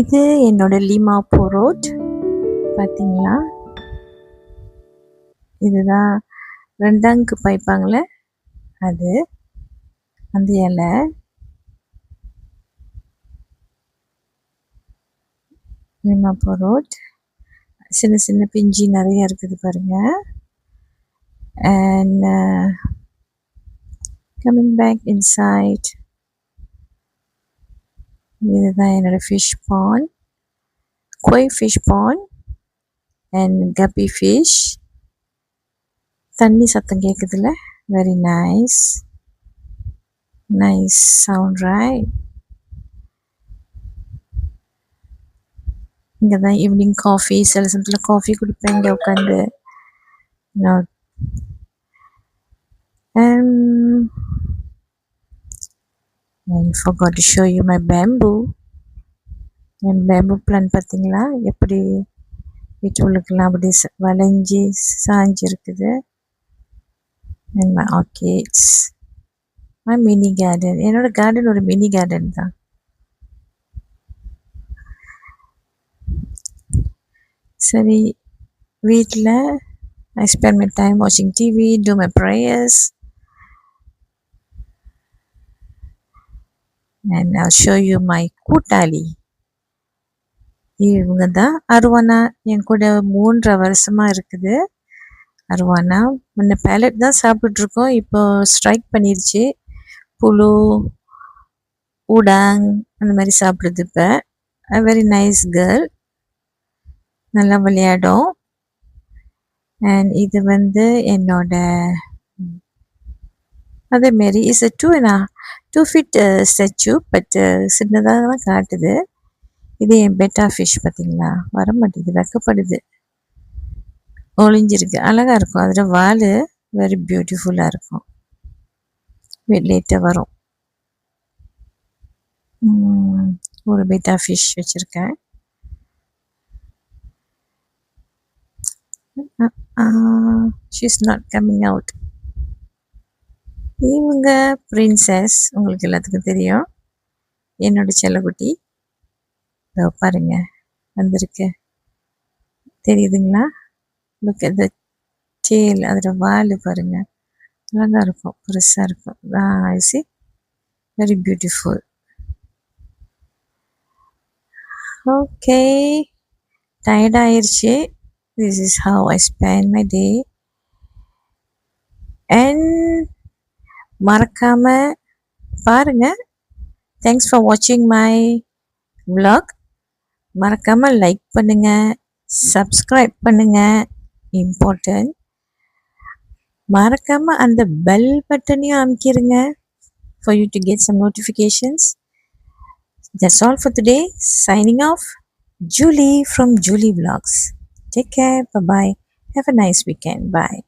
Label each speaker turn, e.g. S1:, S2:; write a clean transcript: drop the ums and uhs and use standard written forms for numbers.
S1: இது என்னோட லீமாப்பூ ரோட் பார்த்தீங்களா? இதுதான் ரெண்டாங்கு பாய்ப்பாங்களே அது, அந்த இலை. லீமாப்பூ ரோட் சின்ன சின்ன பிஞ்சி நிறைய இருக்குது பாருங்க. அண்ட் கம்மிங் பேக் இன்சைட், இதுதான் என்னோட fish pond, koi fish pond and guppy fish. தண்ணி சத்தம் கேட்குதுல்ல, very nice nice sound right. இங்கே தான் ஈவினிங் காஃபி, சில சமயத்தில் காஃபி குடிப்பேன் இங்கே உட்காந்து. And forgot to show you my bamboo. N bamboo plan பார்த்தீங்களா எப்படி வீட்டு உள்ளுக்கெல்லாம் அப்படி வளைஞ்சி சாஞ்சி இருக்குது. And my orchids, my mini garden. என்னோட கார்டன் ஒரு மினி கார்டன் தான். சரி, வீட்டில் I spend my time watching TV, do my prayers, and I'll show you my கூட்டாளி. இவங்க தான் அருவானா, என் கூட 3 வருஷமாக இருக்குது. அருவானா முன்ன பேலட் தான் சாப்பிட்டுருக்கோம், இப்போ ஸ்ட்ரைக் பண்ணிருச்சு. புழு ஊடாங் அந்த மாதிரி சாப்பிடுது. இப்போ வெரி நைஸ் கேர்ள், நல்லா விளையாடும். அண்ட் இது வந்து என்னோட அதேமாரி is a 2 feet statue, but சின்னதாக தான் காட்டுது. இது என் பெட்டா ஃபிஷ் பார்த்தீங்களா, வர மாட்டேங்குது, வெக்கப்படுது, ஒளிஞ்சிருக்கு. அழகாக இருக்கும், அதில் வால் வெரி பியூட்டிஃபுல்லாக இருக்கும். லேட்டாக வரும். ஒரு பெட்டா ஃபிஷ் வச்சுருக்கேன். she's not coming out. இவங்க பிரின்சஸ், உங்களுக்கு எல்லாத்துக்கும் தெரியும், என்னோட செல்லக்குட்டி. இதோ பாருங்க வந்திருக்கு, தெரியுதுங்களா? லுக் அட் த டெயில், அதோட வால் பாருங்க, அழகாக இருக்கும், பெருசாக இருக்கும். C, very beautiful. Okay, tired ஆயிடுச்சு. This is how I spend my day. And மறக்காம பாருங்க. Thanks for watching my vlog. மறக்காம லைக் பண்ணுங்க, சப்ஸ்கிரைப் பண்ணுங்க, இம்பார்ட்டன்ட். மறக்காம அந்த பெல் பட்டனையும் அமுக்கிடுங்க for you to get some notifications. That's all for today. Signing off, Julie from Julie Vlogs. Take care. Bye-bye. Have a nice weekend. Bye.